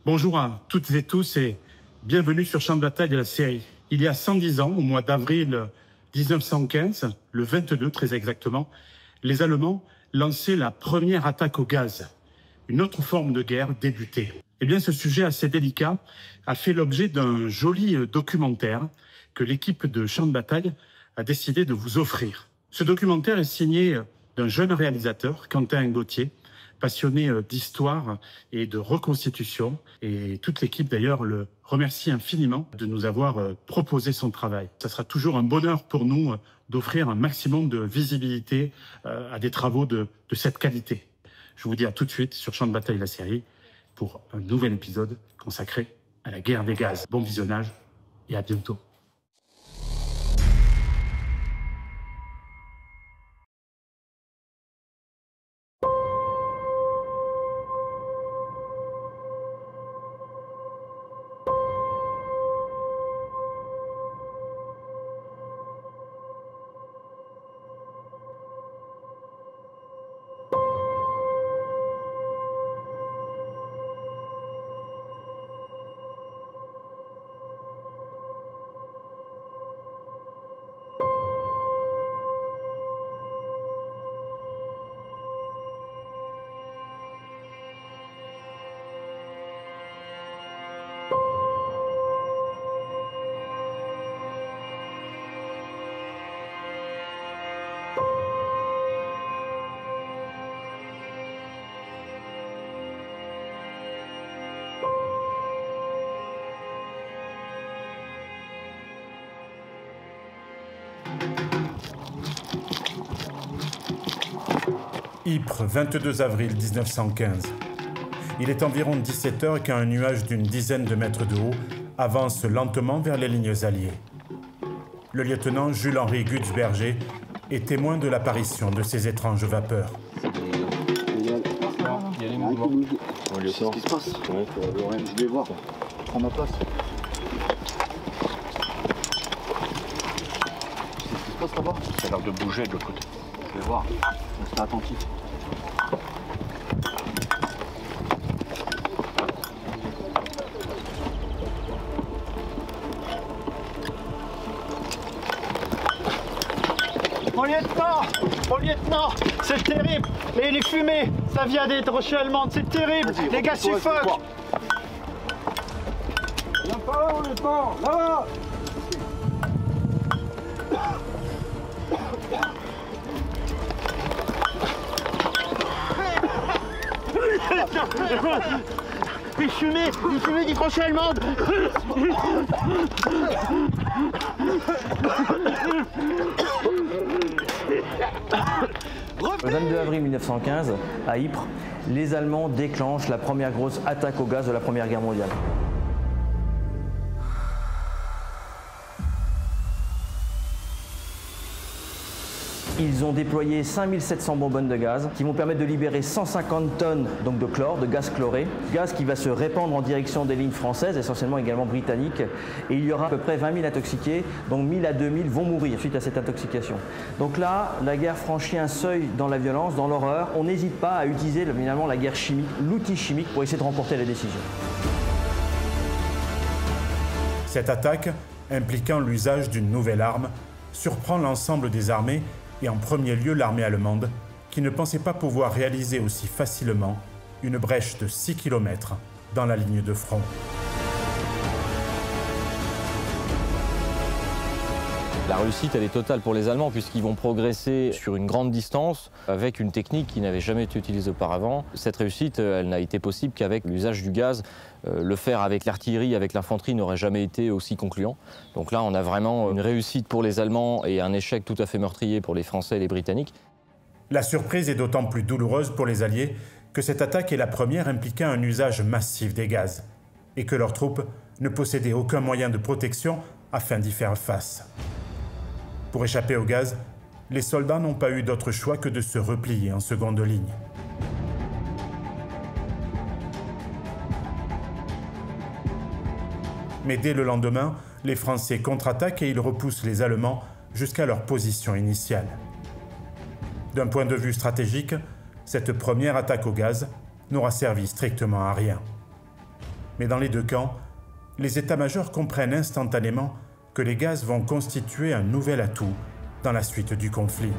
Bonjour à toutes et tous et bienvenue sur Champ de bataille de la série. Il y a 110 ans, au mois d'avril 1915, le 22 très exactement, les Allemands lançaient la première attaque au gaz. Une autre forme de guerre débutait. Eh bien, ce sujet assez délicat a fait l'objet d'un joli documentaire que l'équipe de Champ de bataille a décidé de vous offrir. Ce documentaire est signé d'un jeune réalisateur, Quentin Gauthier, passionné d'histoire et de reconstitution. Et toute l'équipe, d'ailleurs, le remercie infiniment de nous avoir proposé son travail. Ça sera toujours un bonheur pour nous d'offrir un maximum de visibilité à des travaux de cette qualité. Je vous dis à tout de suite sur Champ de bataille la série pour un nouvel épisode consacré à la guerre des gaz. Bon visionnage et à bientôt. Ypres, 22 avril 1915. Il est environ 17 h qu'un nuage d'une dizaine de mètres de haut avance lentement vers les lignes alliées. Le lieutenant Jules-Henri Gutzberger est témoin de l'apparition de ces étranges vapeurs. Il y a des mouvements. C'est ce qui se passe. Je vais voir. Prends ma place. C'est ce qui se passe là-bas. Ça a l'air de bouger de l'autre côté. Je vais voir. Restez attentif. Mon lieutenant, c'est terrible. Et les fumées, ça vient des rochers allemandes, c'est terrible. Les gars suffoquent. Viens par là, mon lieutenant, là-bas. Les fumées des rochers allemandes. Le 22 avril 1915, à Ypres, les Allemands déclenchent la première grosse attaque au gaz de la Première Guerre mondiale. Ils ont déployé 5700 bonbonnes de gaz qui vont permettre de libérer 150 tonnes donc, de chlore, de gaz chloré, gaz qui va se répandre en direction des lignes françaises, essentiellement également britanniques. Et il y aura à peu près 20 000 intoxiqués, donc 1000 à 2000 vont mourir suite à cette intoxication. Donc là, la guerre franchit un seuil dans la violence, dans l'horreur. On n'hésite pas à utiliser finalement la guerre chimique, l'outil chimique pour essayer de remporter la décision. Cette attaque, impliquant l'usage d'une nouvelle arme, surprend l'ensemble des armées et en premier lieu l'armée allemande, qui ne pensait pas pouvoir réaliser aussi facilement une brèche de 6 km dans la ligne de front. La réussite, elle est totale pour les Allemands puisqu'ils vont progresser sur une grande distance avec une technique qui n'avait jamais été utilisée auparavant. Cette réussite, elle n'a été possible qu'avec l'usage du gaz. Le faire avec l'artillerie, avec l'infanterie n'aurait jamais été aussi concluant. Donc là, on a vraiment une réussite pour les Allemands et un échec tout à fait meurtrier pour les Français et les Britanniques. La surprise est d'autant plus douloureuse pour les Alliés que cette attaque est la première impliquant un usage massif des gaz et que leurs troupes ne possédaient aucun moyen de protection afin d'y faire face. Pour échapper au gaz, les soldats n'ont pas eu d'autre choix que de se replier en seconde ligne. Mais dès le lendemain, les Français contre-attaquent et ils repoussent les Allemands jusqu'à leur position initiale. D'un point de vue stratégique, cette première attaque au gaz n'aura servi strictement à rien. Mais dans les deux camps, les états-majors comprennent instantanément que les gaz vont constituer un nouvel atout dans la suite du conflit.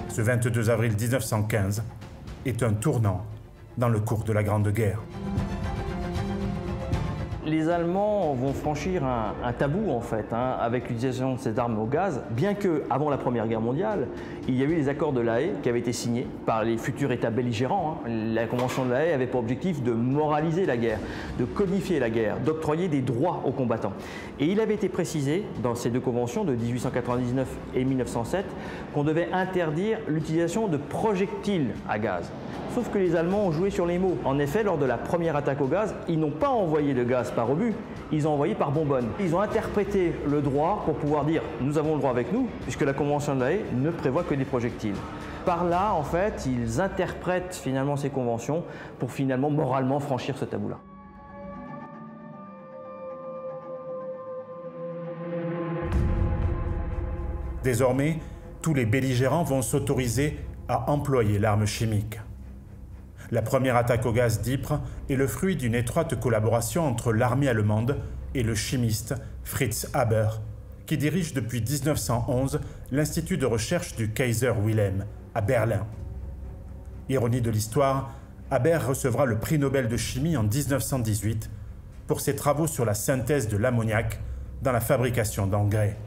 Ce 22 avril 1915 est un tournant dans le cours de la Grande Guerre. Les Allemands vont franchir un tabou en fait, avec l'utilisation de ces armes au gaz, bien que avant la Première Guerre mondiale, il y a eu les accords de La Haye qui avaient été signés par les futurs États belligérants. La Convention de La Haye avait pour objectif de moraliser la guerre, de codifier la guerre, d'octroyer des droits aux combattants. Et il avait été précisé dans ces deux conventions de 1899 et 1907 qu'on devait interdire l'utilisation de projectiles à gaz. Sauf que les Allemands ont joué sur les mots. En effet, lors de la première attaque au gaz, ils n'ont pas envoyé de gaz par obus, ils ont envoyé par bonbonne. Ils ont interprété le droit pour pouvoir dire « nous avons le droit avec nous », puisque la Convention de La Haye ne prévoit que des projectiles. Par là, en fait, ils interprètent finalement ces conventions pour finalement moralement franchir ce tabou-là. Désormais, tous les belligérants vont s'autoriser à employer l'arme chimique. La première attaque au gaz d'Ypres est le fruit d'une étroite collaboration entre l'armée allemande et le chimiste Fritz Haber, qui dirige depuis 1911 l'Institut de recherche du Kaiser Wilhelm à Berlin. Ironie de l'histoire, Haber recevra le prix Nobel de chimie en 1918 pour ses travaux sur la synthèse de l'ammoniac dans la fabrication d'engrais.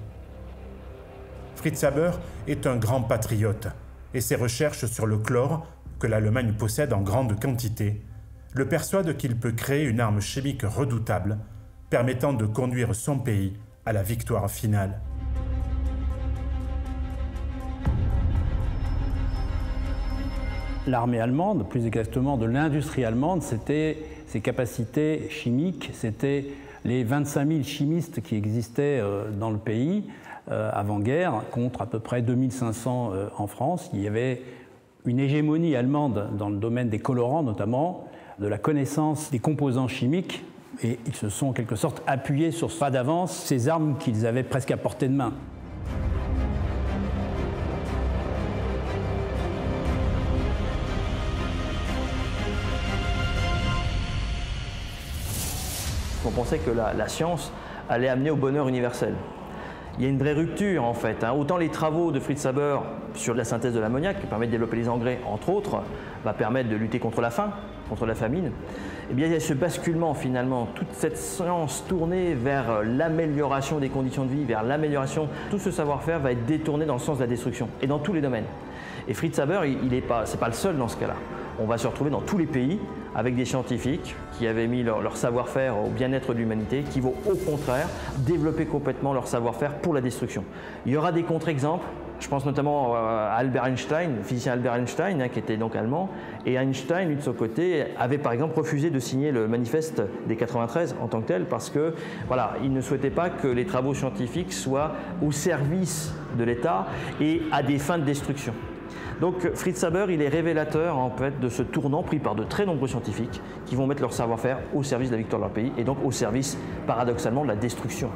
Fritz Haber est un grand patriote et ses recherches sur le chlore, que l'Allemagne possède en grande quantité, le persuadent qu'il peut créer une arme chimique redoutable permettant de conduire son pays à la victoire finale. L'armée allemande, plus exactement de l'industrie allemande, c'était ses capacités chimiques, c'était les 25 000 chimistes qui existaient dans le pays avant-guerre, contre à peu près 2500 en France. Il y avait une hégémonie allemande dans le domaine des colorants notamment, de la connaissance des composants chimiques, et ils se sont en quelque sorte appuyés sur pas d'avance ces armes qu'ils avaient presque à portée de main. On pensait que la science allait amener au bonheur universel. Il y a une vraie rupture en fait. Autant les travaux de Fritz Haber sur la synthèse de l'ammoniac, qui permettent de développer les engrais, entre autres, va permettre de lutter contre la faim, contre la famine. Eh bien, il y a ce basculement finalement, toute cette science tournée vers l'amélioration des conditions de vie, vers l'amélioration, tout ce savoir-faire va être détourné dans le sens de la destruction, et dans tous les domaines. Et Fritz Haber, c'est pas le seul dans ce cas-là. On va se retrouver dans tous les pays avec des scientifiques qui avaient mis leur savoir-faire au bien-être de l'humanité, qui vont au contraire développer complètement leur savoir-faire pour la destruction. Il y aura des contre-exemples. Je pense notamment à Albert Einstein, le physicien Albert Einstein, qui était donc allemand. Et Einstein, lui de son côté, avait par exemple refusé de signer le manifeste des 93 en tant que tel, parce que voilà, il ne souhaitait pas que les travaux scientifiques soient au service de l'État et à des fins de destruction. Donc Fritz Haber, il est révélateur en fait de ce tournant pris par de très nombreux scientifiques qui vont mettre leur savoir-faire au service de la victoire de leur pays et donc au service, paradoxalement, de la destruction.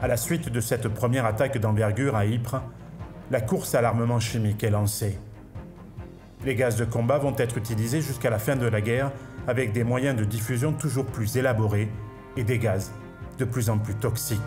À la suite de cette première attaque d'envergure à Ypres, la course à l'armement chimique est lancée. Les gaz de combat vont être utilisés jusqu'à la fin de la guerre avec des moyens de diffusion toujours plus élaborés et des gaz de plus en plus toxiques.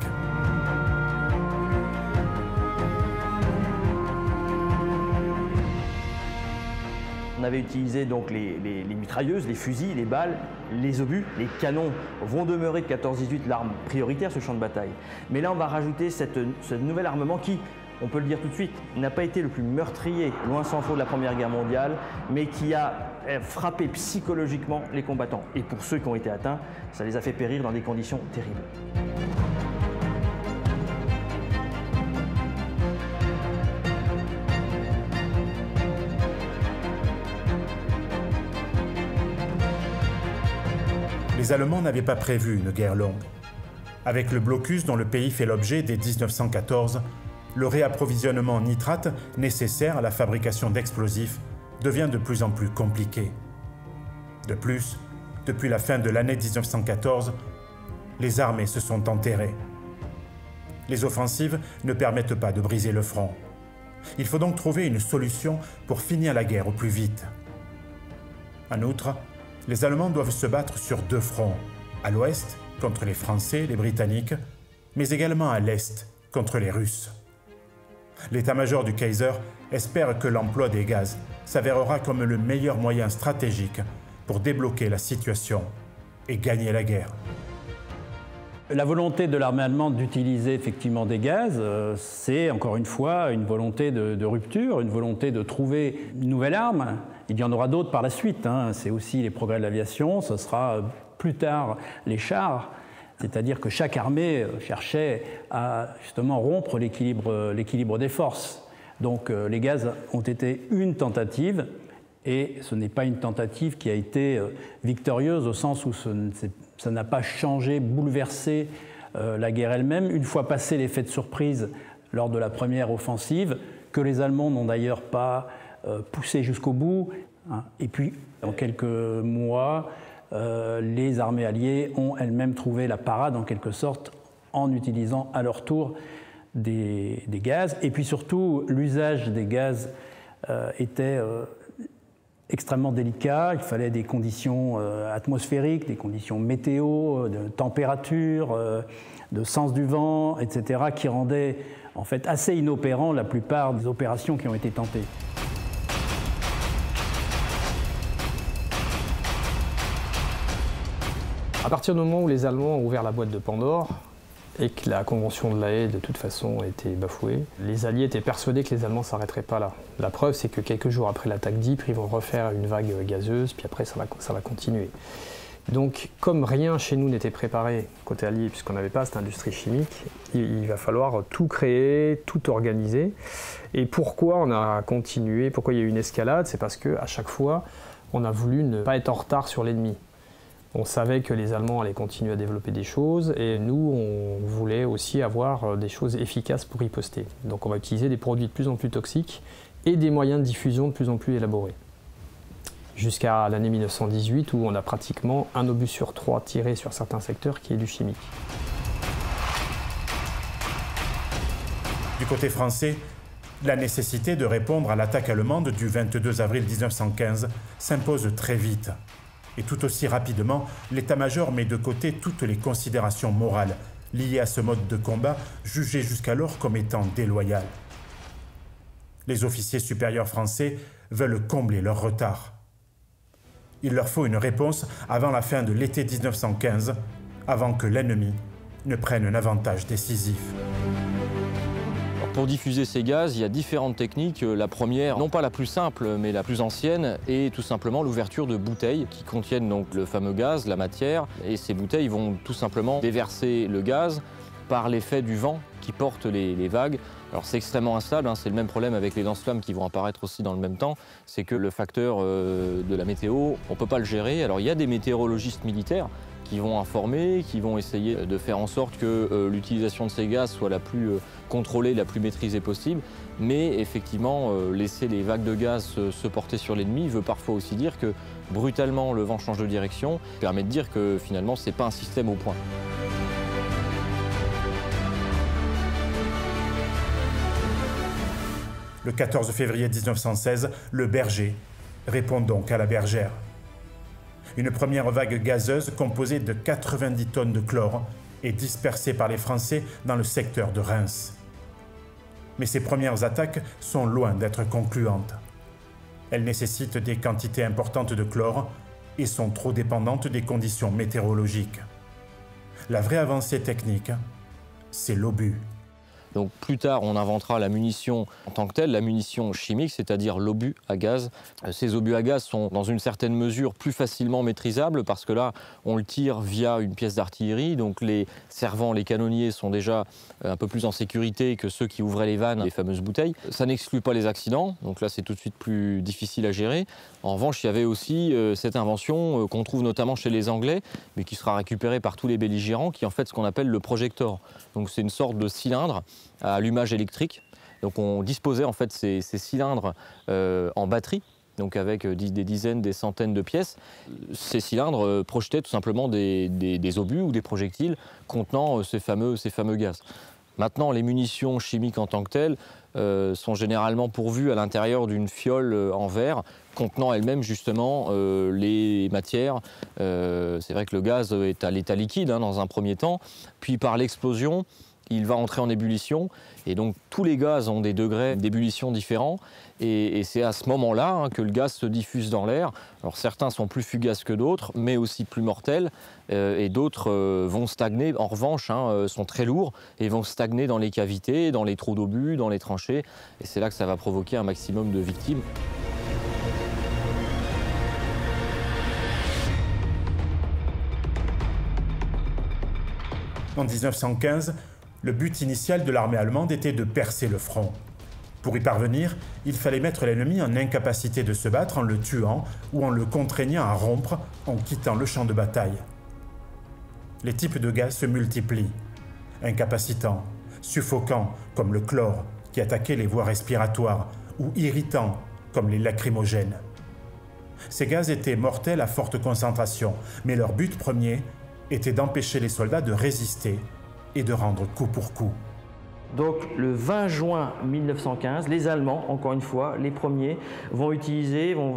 On avait utilisé donc les mitrailleuses, les fusils, les balles, les obus, les canons vont demeurer de 14-18 l'arme prioritaire sur le champ de bataille. Mais là, on va rajouter ce nouvel armement qui, on peut le dire tout de suite, n'a pas été le plus meurtrier, loin s'en faut, de la Première Guerre mondiale, mais qui a frappé psychologiquement les combattants. Et pour ceux qui ont été atteints, ça les a fait périr dans des conditions terribles. Les Allemands n'avaient pas prévu une guerre longue. Avec le blocus dont le pays fait l'objet dès 1914, le réapprovisionnement en nitrate nécessaire à la fabrication d'explosifs devient de plus en plus compliqué. De plus, depuis la fin de l'année 1914, les armées se sont enterrées. Les offensives ne permettent pas de briser le front. Il faut donc trouver une solution pour finir la guerre au plus vite. En outre, les Allemands doivent se battre sur deux fronts, à l'ouest contre les Français et les Britanniques, mais également à l'est contre les Russes. L'état-major du Kaiser espère que l'emploi des gaz s'avérera comme le meilleur moyen stratégique pour débloquer la situation et gagner la guerre. La volonté de l'armée allemande d'utiliser effectivement des gaz, c'est encore une fois une volonté de rupture, une volonté de trouver une nouvelle arme. Il y en aura d'autres par la suite, hein. C'est aussi les progrès de l'aviation, ce sera plus tard les chars. C'est-à-dire que chaque armée cherchait à justement rompre l'équilibre des forces. Donc les gaz ont été une tentative, et ce n'est pas une tentative qui a été victorieuse au sens où ça n'a pas changé, bouleversé la guerre elle-même. Une fois passé l'effet de surprise lors de la première offensive, que les Allemands n'ont d'ailleurs pas poussé jusqu'au bout, hein. Et puis, en quelques mois, les armées alliées ont elles-mêmes trouvé la parade, en quelque sorte, en utilisant à leur tour des gaz. Et puis surtout, l'usage des gaz était extrêmement délicat. Il fallait des conditions atmosphériques, des conditions météo, de température, de sens du vent, etc., qui rendaient en fait assez inopérants la plupart des opérations qui ont été tentées. À partir du moment où les Allemands ont ouvert la boîte de Pandore et que la convention de La Haye, de toute façon, a été bafouée, les Alliés étaient persuadés que les Allemands ne s'arrêteraient pas là. La preuve, c'est que quelques jours après l'attaque d'Ypres, ils vont refaire une vague gazeuse, puis après, ça va continuer. Donc, comme rien chez nous n'était préparé côté allié, puisqu'on n'avait pas cette industrie chimique, il va falloir tout créer, tout organiser. Et pourquoi on a continué, pourquoi il y a eu une escalade? C'est parce qu'à chaque fois, on a voulu ne pas être en retard sur l'ennemi. On savait que les Allemands allaient continuer à développer des choses et nous, on voulait aussi avoir des choses efficaces pour riposter. Donc on va utiliser des produits de plus en plus toxiques et des moyens de diffusion de plus en plus élaborés. Jusqu'à l'année 1918 où on a pratiquement un obus sur 3 tiré sur certains secteurs qui est du chimique. Du côté français, la nécessité de répondre à l'attaque allemande du 22 avril 1915 s'impose très vite. Et tout aussi rapidement, l'état-major met de côté toutes les considérations morales liées à ce mode de combat jugé jusqu'alors comme étant déloyal. Les officiers supérieurs français veulent combler leur retard. Il leur faut une réponse avant la fin de l'été 1915, avant que l'ennemi ne prenne un avantage décisif. Pour diffuser ces gaz, il y a différentes techniques. La première, non pas la plus simple, mais la plus ancienne, est tout simplement l'ouverture de bouteilles qui contiennent donc le fameux gaz, la matière. Et ces bouteilles vont tout simplement déverser le gaz par l'effet du vent qui porte les vagues. Alors c'est extrêmement instable, hein, c'est le même problème avec les lance-flammes qui vont apparaître aussi dans le même temps. C'est que le facteur de la météo, on ne peut pas le gérer. Alors il y a des météorologistes militaires qui vont informer, qui vont essayer de faire en sorte que l'utilisation de ces gaz soit la plus contrôlée, la plus maîtrisée possible. Mais effectivement, laisser les vagues de gaz se porter sur l'ennemi veut parfois aussi dire que brutalement le vent change de direction, permet de dire que finalement c'est pas un système au point. Le 14 février 1916, le Berger répond donc à la Bergère. Une première vague gazeuse composée de 90 tonnes de chlore est dispersée par les Français dans le secteur de Reims. Mais ces premières attaques sont loin d'être concluantes. Elles nécessitent des quantités importantes de chlore et sont trop dépendantes des conditions météorologiques. La vraie avancée technique, c'est l'obus. Donc plus tard, on inventera la munition en tant que telle, la munition chimique, c'est-à-dire l'obus à gaz. Ces obus à gaz sont dans une certaine mesure plus facilement maîtrisables parce que là, on le tire via une pièce d'artillerie. Donc les servants, les canonniers sont déjà un peu plus en sécurité que ceux qui ouvraient les vannes, les fameuses bouteilles. Ça n'exclut pas les accidents, donc là c'est tout de suite plus difficile à gérer. En revanche, il y avait aussi cette invention qu'on trouve notamment chez les Anglais, mais qui sera récupérée par tous les belligérants, qui est en fait ce qu'on appelle le projector. Donc c'est une sorte de cylindre à allumage électrique. Donc on disposait en fait ces cylindres en batterie donc avec des dizaines, des centaines de pièces. Ces cylindres projetaient tout simplement des obus ou des projectiles contenant ces fameux gaz. Maintenant, les munitions chimiques en tant que telles sont généralement pourvues à l'intérieur d'une fiole en verre contenant elle-même justement les matières. C'est vrai que le gaz est à l'état liquide dans un premier temps, puis par l'explosion, il va entrer en ébullition et donc tous les gaz ont des degrés d'ébullition différents et c'est à ce moment-là que le gaz se diffuse dans l'air. Alors certains sont plus fugaces que d'autres, mais aussi plus mortels et d'autres vont stagner, en revanche, sont très lourds et vont stagner dans les cavités, dans les trous d'obus, dans les tranchées et c'est là que ça va provoquer un maximum de victimes. En 1915, le but initial de l'armée allemande était de percer le front. Pour y parvenir, il fallait mettre l'ennemi en incapacité de se battre en le tuant ou en le contraignant à rompre en quittant le champ de bataille. Les types de gaz se multiplient. Incapacitants, suffocants comme le chlore qui attaquait les voies respiratoires ou irritants comme les lacrymogènes. Ces gaz étaient mortels à forte concentration, mais leur but premier était d'empêcher les soldats de résister et de rendre coup pour coup. Donc le 20 juin 1915, les Allemands, encore une fois, les premiers, vont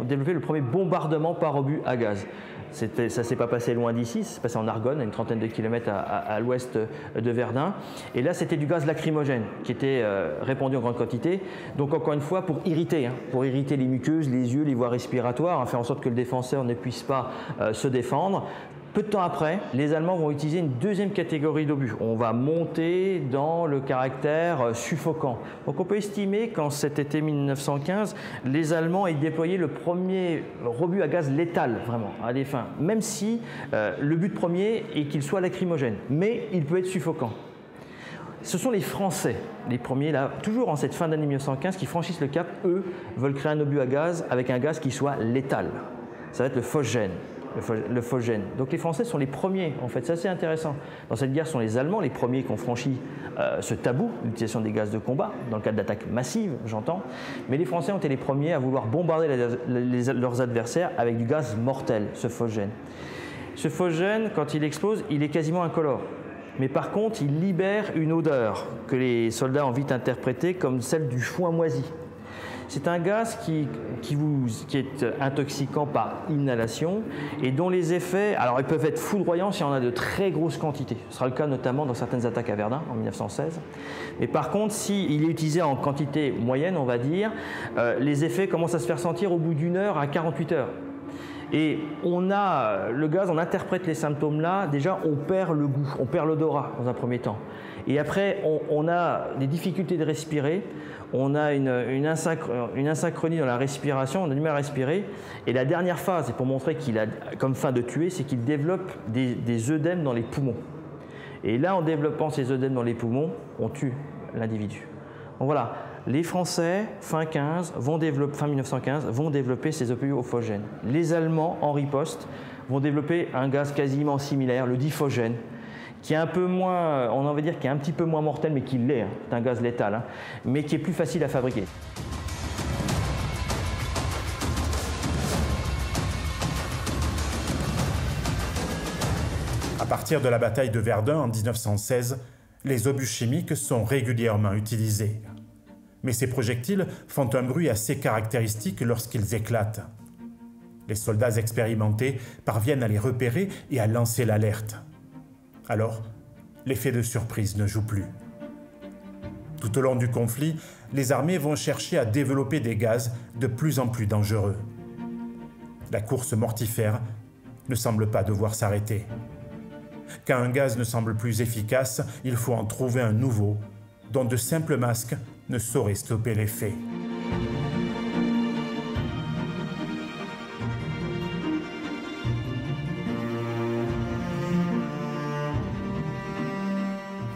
développer le premier bombardement par obus à gaz. Ça ne s'est pas passé loin d'ici, ça s'est passé en Argonne, à une trentaine de kilomètres à l'ouest de Verdun. Et là, c'était du gaz lacrymogène qui était répandu en grande quantité. Donc encore une fois, pour irriter les muqueuses, les yeux, les voies respiratoires, faire en sorte que le défenseur ne puisse pas se défendre. Peu de temps après, les Allemands vont utiliser une deuxième catégorie d'obus. On va monter dans le caractère suffocant. Donc on peut estimer qu'en cet été 1915, les Allemands aient déployé le premier rebut à gaz létal, vraiment, à des fins. Même si le but premier est qu'il soit lacrymogène, mais il peut être suffocant. Ce sont les Français, les premiers, là, toujours en cette fin d'année 1915, qui franchissent le cap. Eux veulent créer un obus à gaz avec un gaz qui soit létal. Ça va être le phosgène. Le phosgène. Donc les Français sont les premiers, en fait, c'est assez intéressant. Dans cette guerre, ce sont les Allemands les premiers qui ont franchi ce tabou, l'utilisation des gaz de combat, dans le cadre d'attaques massives, j'entends. Mais les Français ont été les premiers à vouloir bombarder leurs adversaires avec du gaz mortel, ce phosgène. Ce phosgène, quand il explose, il est quasiment incolore. Mais par contre, il libère une odeur que les soldats ont vite interprétée comme celle du foin moisi. C'est un gaz qui est intoxiquant par inhalation et dont les effets, alors ils peuvent être foudroyants si on a de très grosses quantités. Ce sera le cas notamment dans certaines attaques à Verdun en 1916. Mais par contre, s'il est utilisé en quantité moyenne, on va dire, les effets commencent à se faire sentir au bout d'1 heure à 48 heures. Et le gaz, on interprète les symptômes là, déjà on perd le goût, on perd l'odorat dans un premier temps. Et après, on a des difficultés de respirer, on a une asynchronie dans la respiration, on a du mal à respirer. Et la dernière phase, et pour montrer qu'il a comme fin de tuer, c'est qu'il développe des œdèmes dans les poumons. Et là, en développant ces œdèmes dans les poumons, on tue l'individu. Donc voilà, les Français, fin 1915, vont développer ces obus au phosgène. Les Allemands, en riposte, vont développer un gaz quasiment similaire, le diphosgène, qui est un peu moins, on va dire, qui est un petit peu moins mortel, mais qui l'est, c'est un gaz létal, mais qui est plus facile à fabriquer. À partir de la bataille de Verdun en 1916, les obus chimiques sont régulièrement utilisés. Mais ces projectiles font un bruit assez caractéristique lorsqu'ils éclatent. Les soldats expérimentés parviennent à les repérer et à lancer l'alerte. Alors, l'effet de surprise ne joue plus. Tout au long du conflit, les armées vont chercher à développer des gaz de plus en plus dangereux. La course mortifère ne semble pas devoir s'arrêter. Quand un gaz ne semble plus efficace, il faut en trouver un nouveau, dont de simples masques ne sauraient stopper l'effet.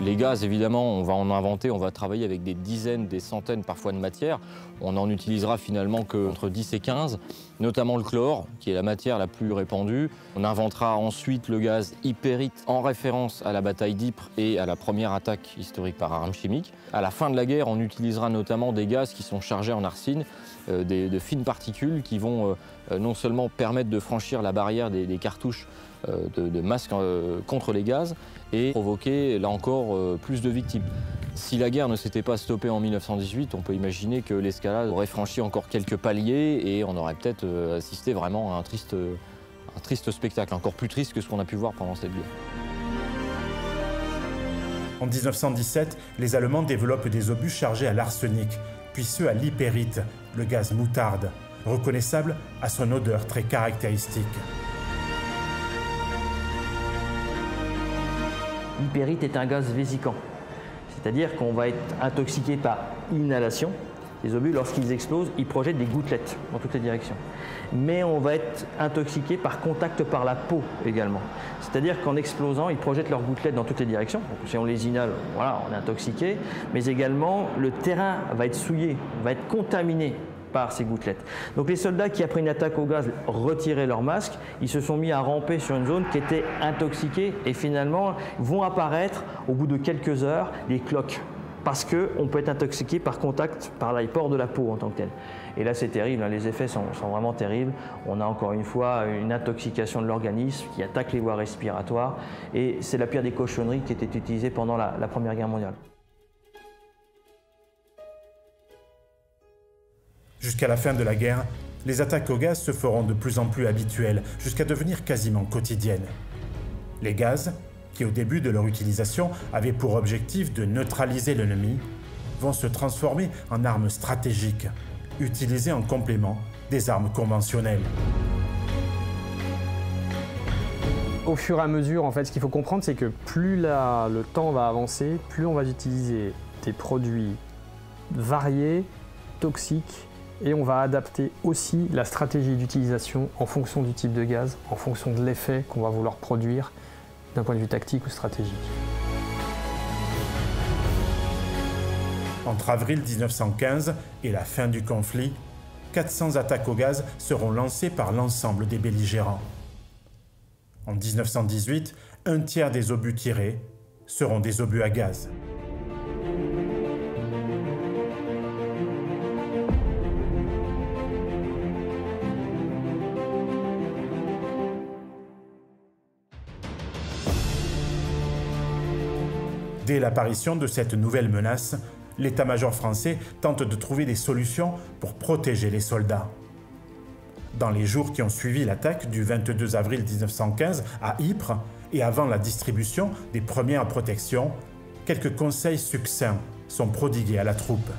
Les gaz, évidemment, on va en inventer, on va travailler avec des dizaines, des centaines parfois de matières. On n'en utilisera finalement qu'entre 10 et 15, notamment le chlore, qui est la matière la plus répandue. On inventera ensuite le gaz hypérite en référence à la bataille d'Ypres et à la première attaque historique par arme chimique. À la fin de la guerre, on utilisera notamment des gaz qui sont chargés en arsine, de fines particules qui vont non seulement permettre de franchir la barrière des cartouches de masques contre les gaz et provoquer, là encore, plus de victimes. Si la guerre ne s'était pas stoppée en 1918, on peut imaginer que l'escalade aurait franchi encore quelques paliers et on aurait peut-être assisté vraiment à un triste spectacle, encore plus triste que ce qu'on a pu voir pendant cette guerre. En 1917, les Allemands développent des obus chargés à l'arsenic, puis ceux à l'hypérite, le gaz moutarde, reconnaissable à son odeur très caractéristique. L'hypérite est un gaz vésicant, c'est-à-dire qu'on va être intoxiqué par inhalation. Les obus, lorsqu'ils explosent, ils projettent des gouttelettes dans toutes les directions. Mais on va être intoxiqué par contact par la peau également. C'est-à-dire qu'en explosant, ils projettent leurs gouttelettes dans toutes les directions. Donc, si on les inhale, voilà, on est intoxiqué. Mais également, le terrain va être souillé, va être contaminé par ces gouttelettes. Donc les soldats qui, après une attaque au gaz, retiraient leur masque, ils se sont mis à ramper sur une zone qui était intoxiquée et finalement vont apparaître, au bout de quelques heures, des cloques. Parce qu'on peut être intoxiqué par contact, par les pores de la peau en tant que tel. Et là, c'est terrible, hein, les effets sont vraiment terribles. On a encore une fois une intoxication de l'organisme qui attaque les voies respiratoires. Et c'est la pire des cochonneries qui était utilisée pendant la Première Guerre mondiale. Jusqu'à la fin de la guerre, les attaques au gaz se feront de plus en plus habituelles, jusqu'à devenir quasiment quotidiennes. Les gaz, qui au début de leur utilisation avaient pour objectif de neutraliser l'ennemi, vont se transformer en armes stratégiques, utilisées en complément des armes conventionnelles. Au fur et à mesure, en fait, ce qu'il faut comprendre, c'est que plus le temps va avancer, plus on va utiliser des produits variés, toxiques, et on va adapter aussi la stratégie d'utilisation en fonction du type de gaz, en fonction de l'effet qu'on va vouloir produire d'un point de vue tactique ou stratégique. Entre avril 1915 et la fin du conflit, 400 attaques au gaz seront lancées par l'ensemble des belligérants. En 1918, un tiers des obus tirés seront des obus à gaz. Dès l'apparition de cette nouvelle menace, l'état-major français tente de trouver des solutions pour protéger les soldats. Dans les jours qui ont suivi l'attaque du 22 avril 1915 à Ypres et avant la distribution des premières protections, quelques conseils succincts sont prodigués à la troupe.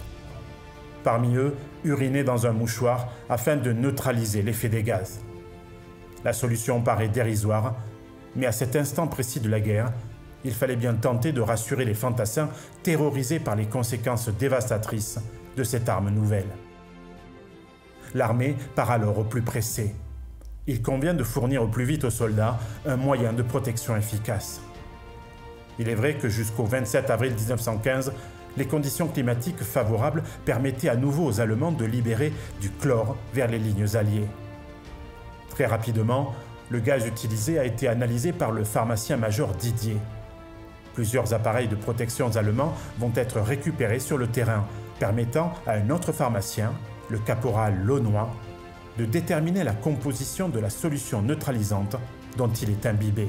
Parmi eux, uriner dans un mouchoir afin de neutraliser l'effet des gaz. La solution paraît dérisoire, mais à cet instant précis de la guerre, il fallait bien tenter de rassurer les fantassins terrorisés par les conséquences dévastatrices de cette arme nouvelle. L'armée part alors au plus pressé. Il convient de fournir au plus vite aux soldats un moyen de protection efficace. Il est vrai que jusqu'au 27 avril 1915, les conditions climatiques favorables permettaient à nouveau aux Allemands de libérer du chlore vers les lignes alliées. Très rapidement, le gaz utilisé a été analysé par le pharmacien-major Didier. Plusieurs appareils de protection allemands vont être récupérés sur le terrain, permettant à un autre pharmacien, le caporal Launois, de déterminer la composition de la solution neutralisante dont il est imbibé.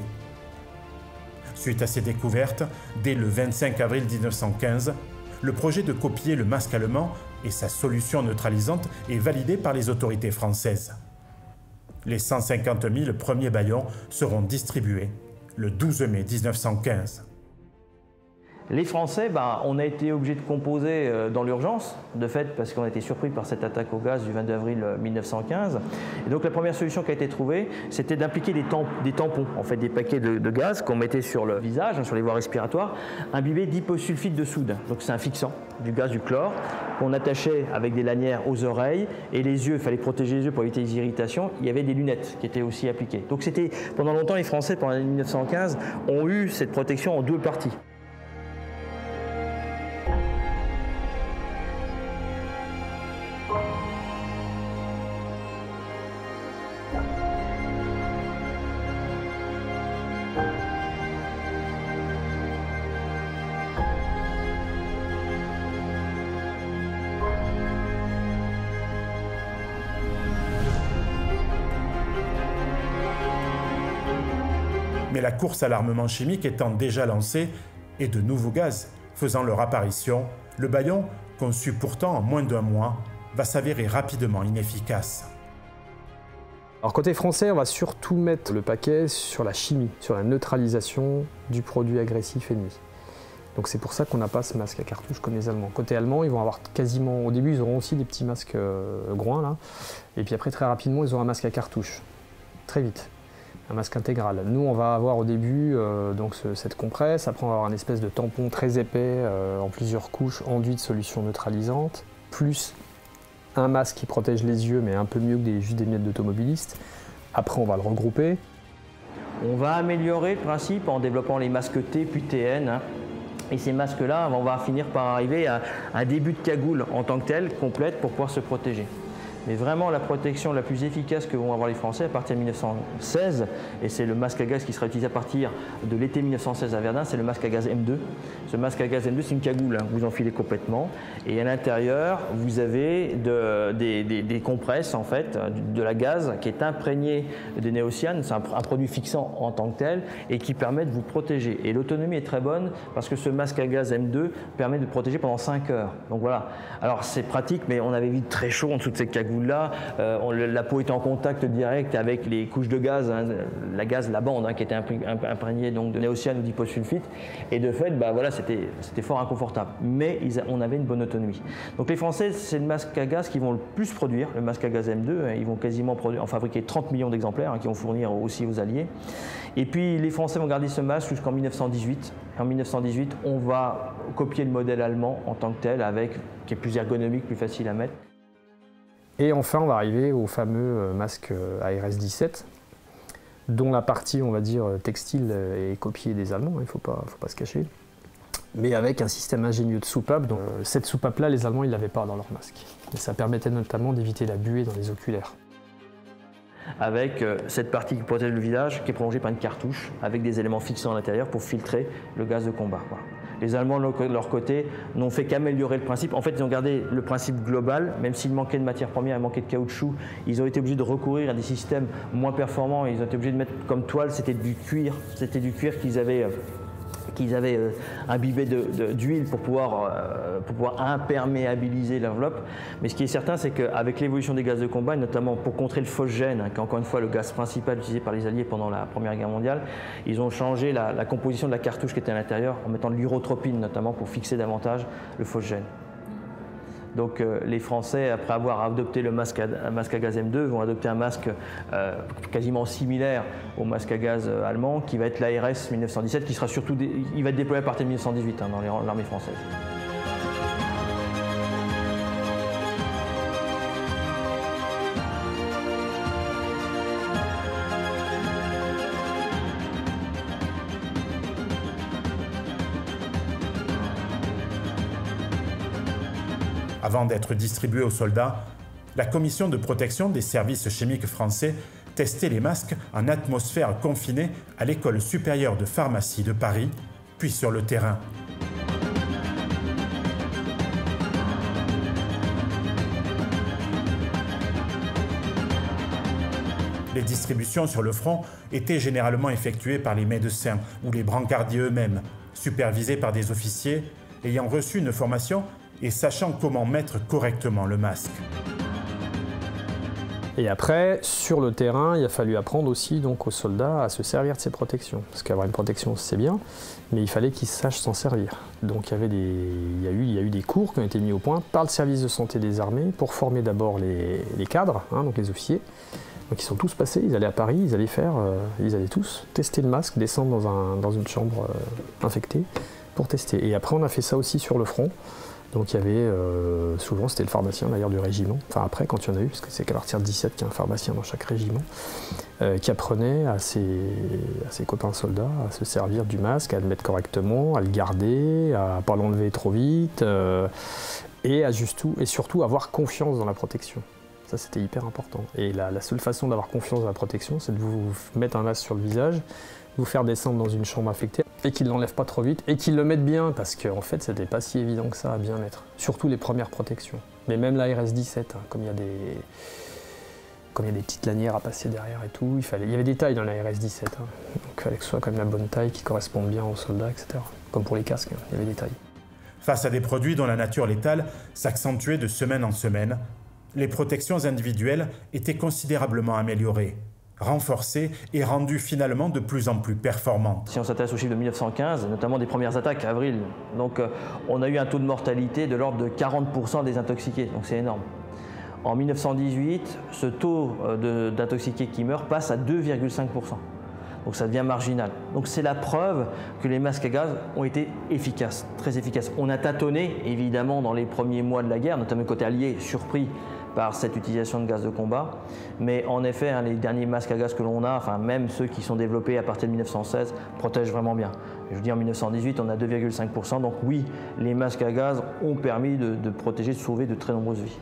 Suite à ces découvertes, dès le 25 avril 1915, le projet de copier le masque allemand et sa solution neutralisante est validé par les autorités françaises. Les 150 000 premiers bâillons seront distribués le 12 mai 1915. Les Français, on a été obligés de composer dans l'urgence, de fait, parce qu'on a été surpris par cette attaque au gaz du 22 avril 1915. Et donc la première solution qui a été trouvée, c'était d'impliquer des tampons, en fait des paquets de gaz qu'on mettait sur le visage, sur les voies respiratoires, imbibés d'hyposulfite de soude. Donc c'est un fixant du gaz du chlore qu'on attachait avec des lanières aux oreilles et les yeux, il fallait protéger les yeux pour éviter les irritations. Il y avait des lunettes qui étaient aussi appliquées. Donc c'était, pendant longtemps, les Français, pendant l'année 1915, ont eu cette protection en deux parties. Mais la course à l'armement chimique étant déjà lancée et de nouveaux gaz faisant leur apparition, le bâillon, conçu pourtant en moins d'1 mois, va s'avérer rapidement inefficace. Alors côté français, on va surtout mettre le paquet sur la chimie, sur la neutralisation du produit agressif ennemi. Donc c'est pour ça qu'on n'a pas ce masque à cartouche comme les Allemands. Côté allemand, ils vont avoir quasiment, au début ils auront aussi des petits masques groins là, et puis après très rapidement ils auront un masque à cartouche, très vite, un masque intégral. Nous on va avoir au début donc cette compresse, après on va avoir un espèce de tampon très épais en plusieurs couches enduit de solution neutralisante, plus un masque qui protège les yeux mais un peu mieux que juste des miettes d'automobilistes. Après on va le regrouper. On va améliorer le principe en développant les masques T puis TN. Et ces masques-là, on va finir par arriver à un début de cagoule en tant que telle, complète, pour pouvoir se protéger. Mais vraiment, la protection la plus efficace que vont avoir les Français à partir de 1916, et c'est le masque à gaz qui sera utilisé à partir de l'été 1916 à Verdun, c'est le masque à gaz M2. Ce masque à gaz M2, c'est une cagoule, vous enfilez complètement. Et à l'intérieur, vous avez des compresses, en fait, de la gaz qui est imprégné de néocyane. C'est un produit fixant en tant que tel et qui permet de vous protéger. Et l'autonomie est très bonne parce que ce masque à gaz M2 permet de protéger pendant 5 heures. Donc voilà. Alors c'est pratique, mais on avait vite très chaud en dessous de ces cagoules. Là, la peau était en contact direct avec les couches de gaz, la bande qui était imprégnée donc de néocyane ou d'hyposulfite, et de fait, voilà, c'était fort inconfortable. Mais on avait une bonne autonomie. Donc les Français, c'est le masque à gaz qu'ils vont le plus produire, le masque à gaz M2. Ils vont quasiment fabriquer 30 millions d'exemplaires qui vont fournir aussi aux Alliés. Et puis les Français vont garder ce masque jusqu'en 1918. En 1918, on va copier le modèle allemand en tant que tel, qui est plus ergonomique, plus facile à mettre. Et enfin, on va arriver au fameux masque ARS-17, dont la partie, on va dire, textile est copiée des Allemands, il ne faut pas se cacher, mais avec un système ingénieux de soupape. Donc, cette soupape-là, les Allemands, ils ne l'avaient pas dans leur masque. Et ça permettait notamment d'éviter la buée dans les oculaires. Avec cette partie qui protège le visage, qui est prolongée par une cartouche, avec des éléments fixants à l'intérieur pour filtrer le gaz de combat. Voilà. Les Allemands, de leur côté, n'ont fait qu'améliorer le principe. En fait, ils ont gardé le principe global, même s'il manquait de matières premières, il manquait de caoutchouc. Ils ont été obligés de recourir à des systèmes moins performants. Ils ont été obligés de mettre comme toile, c'était du cuir. C'était du cuir qu'ils avaient imbibé d'huile pour pouvoir imperméabiliser l'enveloppe. Mais ce qui est certain, c'est qu'avec l'évolution des gaz de combat, et notamment pour contrer le phosgène, qui est encore une fois le gaz principal utilisé par les Alliés pendant la Première Guerre mondiale, ils ont changé la composition de la cartouche qui était à l'intérieur en mettant de l'urotropine notamment pour fixer davantage le phosgène. Donc les Français, après avoir adopté le masque à gaz M2, vont adopter un masque quasiment similaire au masque à gaz allemand, qui va être l'ARS 1917, qui sera surtout il va être déployé à partir de 1918 dans l'armée française. Avant d'être distribué aux soldats, la commission de protection des services chimiques français testait les masques en atmosphère confinée à l'École supérieure de pharmacie de Paris, puis sur le terrain. Les distributions sur le front étaient généralement effectuées par les médecins ou les brancardiers eux-mêmes, supervisés par des officiers ayant reçu une formation et sachant comment mettre correctement le masque. Et après, sur le terrain, il a fallu apprendre aussi donc, aux soldats à se servir de ces protections. Parce qu'avoir une protection, c'est bien, mais il fallait qu'ils sachent s'en servir. Donc il y a eu des cours qui ont été mis au point par le service de santé des armées pour former d'abord les cadres, donc les officiers. Donc ils sont tous passés, ils allaient à Paris, ils allaient tous tester le masque, descendre dans une chambre infectée pour tester. Et après, on a fait ça aussi sur le front. Donc il y avait, souvent c'était le pharmacien d'ailleurs du régiment, enfin après quand il y en a eu, parce que c'est qu'à partir de 17 qu'il y a un pharmacien dans chaque régiment, qui apprenait à ses copains soldats à se servir du masque, à le mettre correctement, à le garder, à ne pas l'enlever trop vite, et surtout avoir confiance dans la protection. Ça c'était hyper important. Et la seule façon d'avoir confiance dans la protection, c'est de vous mettre un masque sur le visage, vous faire descendre dans une chambre infectée et qu'ils ne l'enlèvent pas trop vite et qu'ils le mettent bien parce qu'en fait c'était pas si évident que ça à bien mettre, surtout les premières protections. Mais même la RS-17, comme il y a comme il y a des petites lanières à passer derrière et tout, il y avait des tailles dans la RS-17. Hein. Donc il fallait que ce soit quand même la bonne taille qui corresponde bien aux soldats, etc. Comme pour les casques, hein, il y avait des tailles. Face à des produits dont la nature létale s'accentuait de semaine en semaine, les protections individuelles étaient considérablement améliorées, renforcées et rendues finalement de plus en plus performantes. Si on s'intéresse aux chiffres de 1915, notamment des premières attaques à avril, donc on a eu un taux de mortalité de l'ordre de 40% des intoxiqués, donc c'est énorme. En 1918, ce taux d'intoxiqués qui meurent passe à 2,5%. Donc ça devient marginal. Donc c'est la preuve que les masques à gaz ont été efficaces, très efficaces. On a tâtonné, évidemment, dans les premiers mois de la guerre, notamment côté allié, surpris par cette utilisation de gaz de combat. Mais en effet, hein, les derniers masques à gaz que l'on a, enfin même ceux qui sont développés à partir de 1916, protègent vraiment bien. Je vous dis, en 1918, on a 2,5%. Donc oui, les masques à gaz ont permis de protéger, de sauver de très nombreuses vies.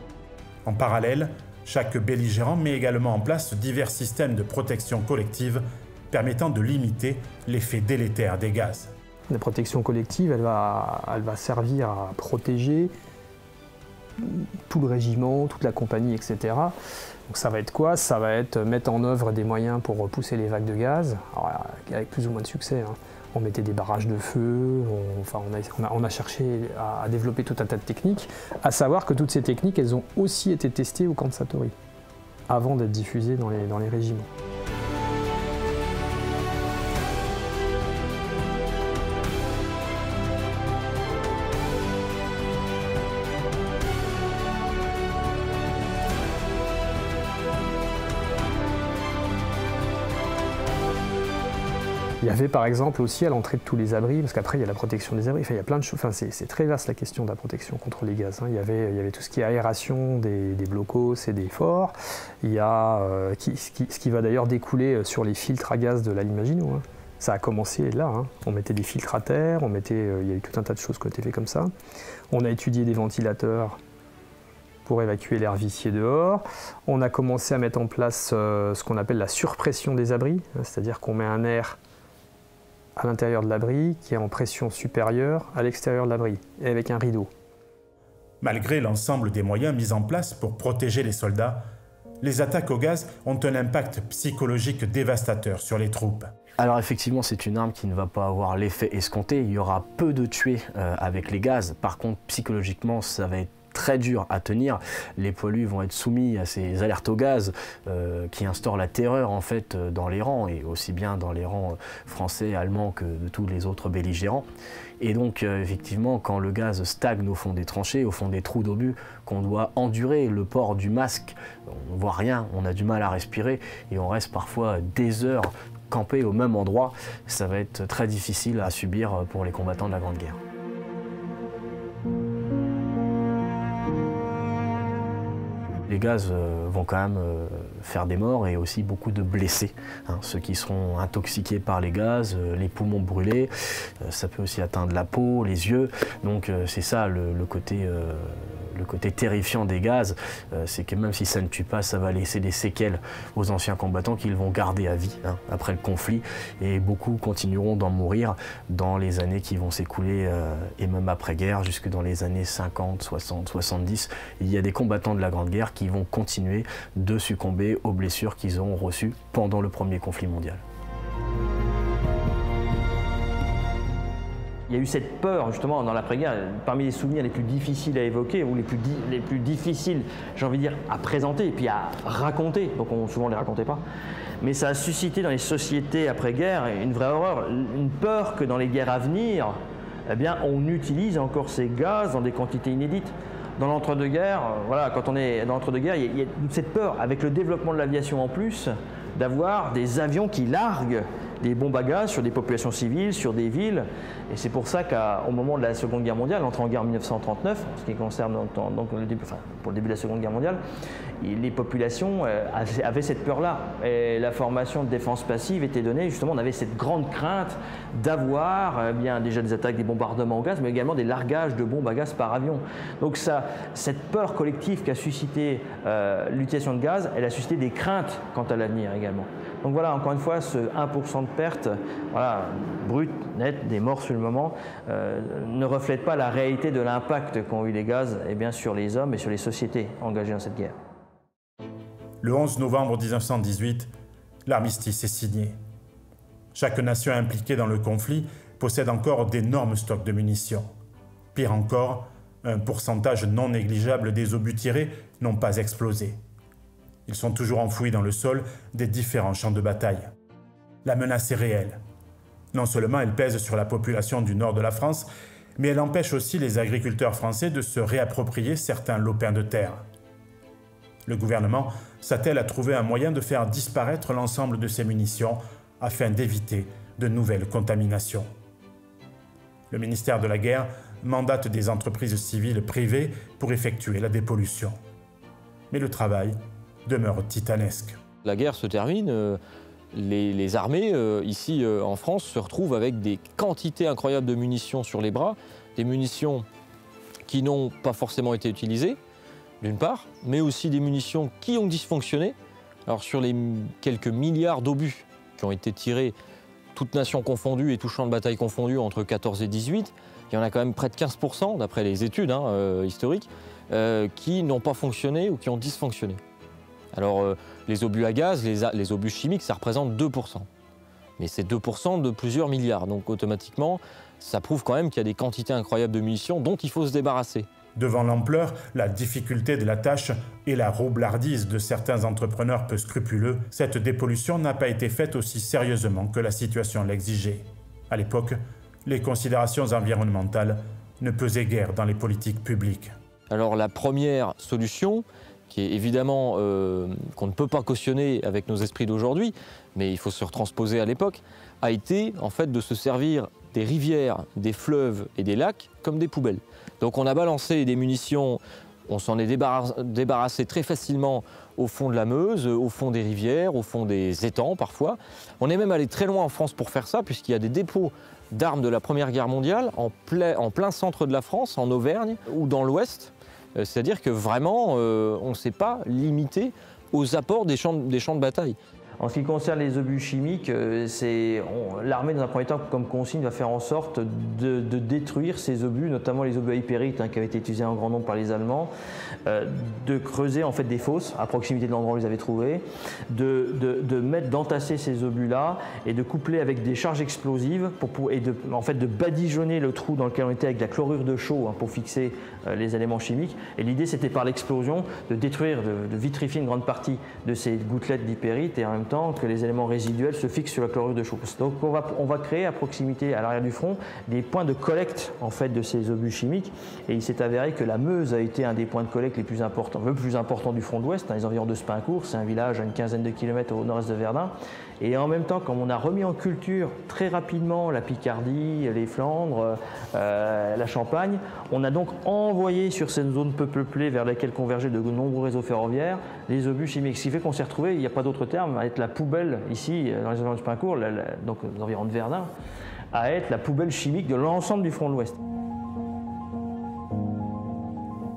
En parallèle, chaque belligérant met également en place divers systèmes de protection collective permettant de limiter l'effet délétère des gaz. La protection collective, elle va servir à protéger tout le régiment, toute la compagnie, etc. Donc ça va être quoi? Ça va être mettre en œuvre des moyens pour repousser les vagues de gaz, alors, avec plus ou moins de succès. Hein. On mettait des barrages de feu, on a cherché à développer tout un tas de techniques, à savoir que toutes ces techniques, elles ont aussi été testées au camp de Satory, avant d'être diffusées dans les régiments. Il y avait par exemple aussi à l'entrée de tous les abris, parce qu'après il y a la protection des abris, enfin, il y a plein de choses, enfin, c'est très vaste la question de la protection contre les gaz. Hein. Il y avait tout ce qui est aération des blocos et des forts, il y a ce qui va d'ailleurs découler sur les filtres à gaz de la ligne Maginot. Hein. Ça a commencé là, hein. On mettait des filtres à terre, il y a eu tout un tas de choses qui ont été faites comme ça. On a étudié des ventilateurs pour évacuer l'air vicié dehors. On a commencé à mettre en place ce qu'on appelle la surpression des abris, hein, c'est-à-dire qu'on met un air à l'intérieur de l'abri, qui est en pression supérieure à l'extérieur de l'abri, et avec un rideau. Malgré l'ensemble des moyens mis en place pour protéger les soldats, les attaques au gaz ont un impact psychologique dévastateur sur les troupes. Alors effectivement, c'est une arme qui ne va pas avoir l'effet escompté. Il y aura peu de tués avec les gaz. Par contre, psychologiquement, ça va être très dur à tenir. Les poilus vont être soumis à ces alertes au gaz qui instaurent la terreur en fait dans les rangs, et aussi bien dans les rangs français, allemands que de tous les autres belligérants. Et donc effectivement, quand le gaz stagne au fond des tranchées, au fond des trous d'obus, qu'on doit endurer le port du masque, on ne voit rien, on a du mal à respirer et on reste parfois des heures campés au même endroit. Ça va être très difficile à subir pour les combattants de la Grande Guerre. Les gaz vont quand même faire des morts et aussi beaucoup de blessés. Hein. Ceux qui seront intoxiqués par les gaz, les poumons brûlés, ça peut aussi atteindre la peau, les yeux. Donc c'est ça le côté terrifiant des gaz, c'est que même si ça ne tue pas, ça va laisser des séquelles aux anciens combattants qu'ils vont garder à vie hein, après le conflit. Et beaucoup continueront d'en mourir dans les années qui vont s'écouler et même après-guerre, jusque dans les années 50, 60, 70. Il y a des combattants de la Grande Guerre qui vont continuer de succomber aux blessures qu'ils ont reçues pendant le premier conflit mondial. Il y a eu cette peur justement dans l'après-guerre, parmi les souvenirs les plus difficiles à évoquer, ou les plus difficiles, j'ai envie de dire, à présenter et puis à raconter, donc souvent on ne les racontait pas. Mais ça a suscité dans les sociétés après-guerre une vraie horreur, une peur que dans les guerres à venir, eh bien, on utilise encore ces gaz dans des quantités inédites. Dans l'entre-deux-guerres, voilà, quand on est dans l'entre-deux-guerres, il y a cette peur, avec le développement de l'aviation en plus, d'avoir des avions qui larguent des bombes à gaz sur des populations civiles, sur des villes. Et c'est pour ça qu'au moment de la Seconde Guerre mondiale, l'entrée en guerre en 1939, en ce qui concerne donc pour le début de la Seconde Guerre mondiale, les populations avaient cette peur-là. Et la formation de défense passive était donnée, justement, on avait cette grande crainte d'avoir bien déjà des attaques, des bombardements au gaz, mais également des largages de bombes à gaz par avion. Donc cette peur collective qu'a suscité l'utilisation de gaz, elle a suscité des craintes quant à l'avenir également. Donc voilà, encore une fois, ce 1% de perte, voilà, brut, net, des morts sur le moment, ne reflète pas la réalité de l'impact qu'ont eu les gaz sur les hommes et sur les sociétés engagées dans cette guerre. Le 11 novembre 1918, l'armistice est signé. Chaque nation impliquée dans le conflit possède encore d'énormes stocks de munitions. Pire encore, un pourcentage non négligeable des obus tirés n'ont pas explosé. Ils sont toujours enfouis dans le sol des différents champs de bataille. La menace est réelle. Non seulement elle pèse sur la population du nord de la France, mais elle empêche aussi les agriculteurs français de se réapproprier certains lopins de terre. Le gouvernement s'attelle à trouver un moyen de faire disparaître l'ensemble de ces munitions afin d'éviter de nouvelles contaminations. Le ministère de la Guerre mandate des entreprises civiles privées pour effectuer la dépollution. Mais le travail demeure titanesque. La guerre se termine, les armées, ici en France, se retrouvent avec des quantités incroyables de munitions sur les bras, des munitions qui n'ont pas forcément été utilisées, d'une part, mais aussi des munitions qui ont dysfonctionné. Alors sur les quelques milliards d'obus qui ont été tirés, toutes nations confondues et tout champ de bataille confondu entre 14 et 18, il y en a quand même près de 15%, d'après les études historiques, qui n'ont pas fonctionné ou qui ont dysfonctionné. Alors les obus à gaz, les obus chimiques, ça représente 2%. Mais c'est 2% de plusieurs milliards, donc automatiquement, ça prouve quand même qu'il y a des quantités incroyables de munitions dont il faut se débarrasser. Devant l'ampleur, la difficulté de la tâche et la roublardise de certains entrepreneurs peu scrupuleux, cette dépollution n'a pas été faite aussi sérieusement que la situation l'exigeait. À l'époque, les considérations environnementales ne pesaient guère dans les politiques publiques. Alors la première solution, qui est évidemment qu'on ne peut pas cautionner avec nos esprits d'aujourd'hui, mais il faut se retransposer à l'époque, a été en fait de se servir des rivières, des fleuves et des lacs comme des poubelles. Donc on a balancé des munitions, on s'en est débarrassé très facilement au fond de la Meuse, au fond des rivières, au fond des étangs parfois. On est même allé très loin en France pour faire ça, puisqu'il y a des dépôts d'armes de la Première Guerre mondiale en plein centre de la France, en Auvergne ou dans l'Ouest. C'est-à-dire que vraiment, on ne s'est pas limité aux apports des champs de bataille. En ce qui concerne les obus chimiques, l'armée, dans un premier temps, comme consigne, va faire en sorte de détruire ces obus, notamment les obus à hypérite qui avaient été utilisés en grand nombre par les Allemands, de creuser en fait des fosses à proximité de l'endroit où ils les avaient trouvés, d'entasser ces obus-là et de coupler avec des charges explosives et de badigeonner le trou dans lequel on était avec de la chlorure de chaux pour fixer les éléments chimiques. Et l'idée, c'était par l'explosion de détruire, de vitrifier une grande partie de ces gouttelettes d'hypérite et en même temps que les éléments résiduels se fixent sur la chlorure de chaux. Donc on va créer à proximité, à l'arrière du front, des points de collecte en fait de ces obus chimiques. Et il s'est avéré que la Meuse a été un des points de collecte les plus importants, le plus important du front de l'Ouest, dans les environs de Spincourt. C'est un village à une quinzaine de kilomètres au nord-est de Verdun. Et en même temps, comme on a remis en culture très rapidement la Picardie, les Flandres, la Champagne, on a donc envoyé sur cette zone peu peuplée vers laquelle convergeaient de nombreux réseaux ferroviaires les obus chimiques. Ce qui fait qu'on s'est retrouvé, il n'y a pas d'autre terme, à être la poubelle ici, dans les environs de Spincourt, donc aux environs de Verdun, à être la poubelle chimique de l'ensemble du front de l'Ouest.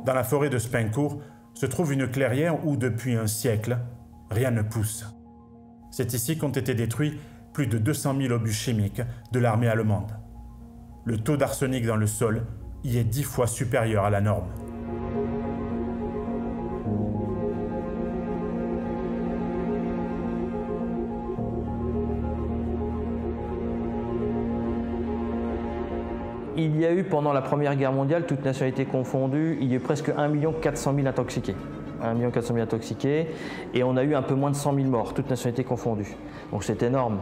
Dans la forêt de Spincourt se trouve une clairière où, depuis un siècle, rien ne pousse. C'est ici qu'ont été détruits plus de 200 000 obus chimiques de l'armée allemande. Le taux d'arsenic dans le sol y est 10 fois supérieur à la norme. Il y a eu pendant la Première Guerre mondiale, toutes nationalités confondues, il y a eu presque 1 400 000 intoxiqués. 1 400 000 intoxiqués, et on a eu un peu moins de 100 000 morts, toutes nationalités confondues. Donc c'est énorme.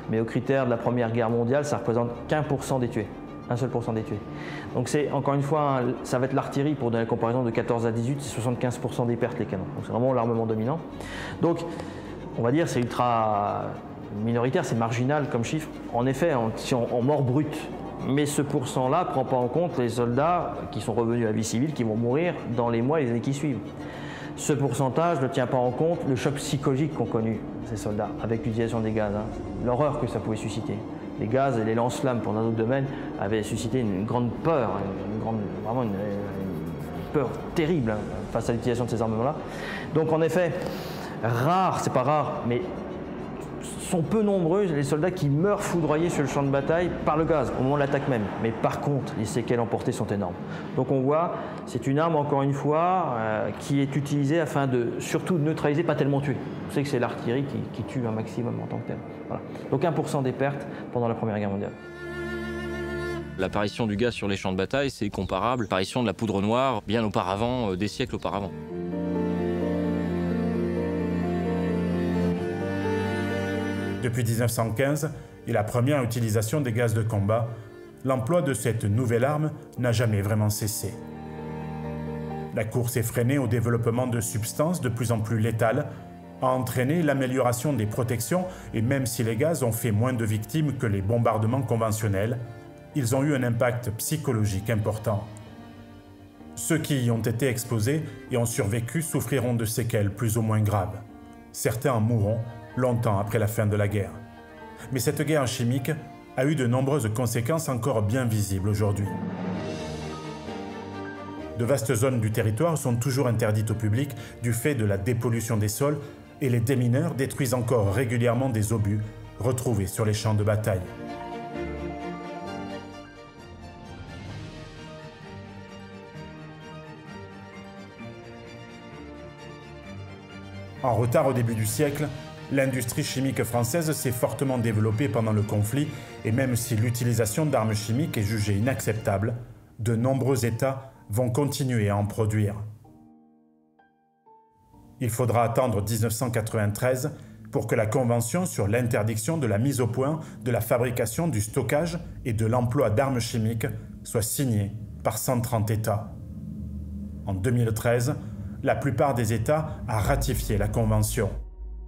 Mais au critère de la Première Guerre mondiale, ça représente qu'1% des tués. Un seul % des tués. Donc c'est, encore une fois, ça va être l'artillerie, pour donner la comparaison de 14 à 18, c'est 75% des pertes, les canons. Donc c'est vraiment l'armement dominant. Donc, on va dire, c'est ultra minoritaire, c'est marginal comme chiffre. En effet, en mort brute. Mais ce pourcent-là ne prend pas en compte les soldats qui sont revenus à la vie civile, qui vont mourir dans les mois et les années qui suivent. Ce pourcentage ne tient pas en compte le choc psychologique qu'ont connu ces soldats avec l'utilisation des gaz, l'horreur que ça pouvait susciter. Les gaz et les lance-flammes, pour d'autres domaines, avaient suscité une grande peur, vraiment une peur terrible face à l'utilisation de ces armements-là. Donc en effet, rare, c'est pas rare, mais sont peu nombreux les soldats qui meurent foudroyés sur le champ de bataille par le gaz, au moment de l'attaque même. Mais par contre, les séquelles emportées sont énormes. Donc on voit, c'est une arme, encore une fois, qui est utilisée afin de surtout neutraliser, pas tellement tuer. Vous savez que c'est l'artillerie qui tue un maximum en tant que tel. Voilà. Donc 1% des pertes pendant la Première Guerre mondiale. L'apparition du gaz sur les champs de bataille, c'est comparable à l'apparition de la poudre noire bien auparavant, des siècles auparavant. Depuis 1915 et la première utilisation des gaz de combat, l'emploi de cette nouvelle arme n'a jamais vraiment cessé. La course effrénée au développement de substances de plus en plus létales a entraîné l'amélioration des protections et même si les gaz ont fait moins de victimes que les bombardements conventionnels, ils ont eu un impact psychologique important. Ceux qui y ont été exposés et ont survécu souffriront de séquelles plus ou moins graves. Certains en mourront longtemps après la fin de la guerre. Mais cette guerre chimique a eu de nombreuses conséquences encore bien visibles aujourd'hui. De vastes zones du territoire sont toujours interdites au public du fait de la dépollution des sols et les démineurs détruisent encore régulièrement des obus retrouvés sur les champs de bataille. En retard au début du siècle, l'industrie chimique française s'est fortement développée pendant le conflit et même si l'utilisation d'armes chimiques est jugée inacceptable, de nombreux États vont continuer à en produire. Il faudra attendre 1993 pour que la Convention sur l'interdiction de la mise au point, de la fabrication, du stockage et de l'emploi d'armes chimiques soit signée par 130 États. En 2013, la plupart des États ont ratifié la Convention.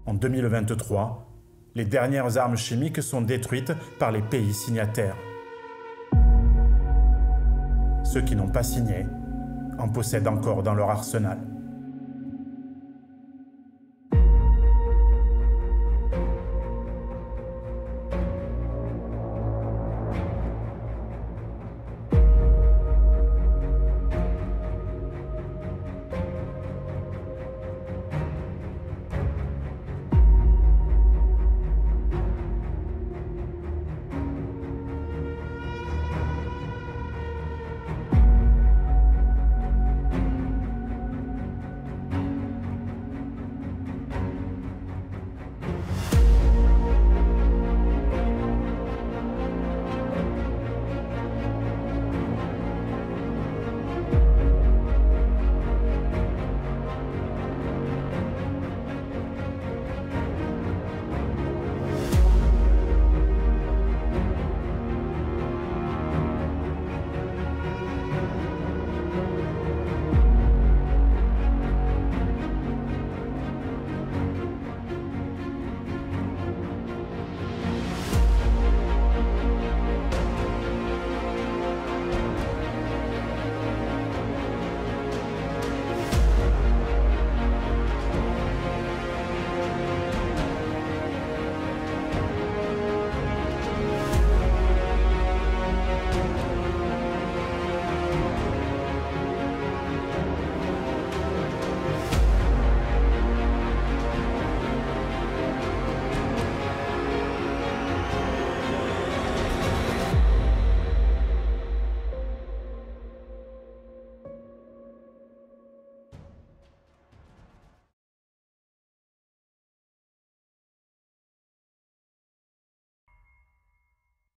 En 2023, les dernières armes chimiques sont détruites par les pays signataires. Ceux qui n'ont pas signé en possèdent encore dans leur arsenal.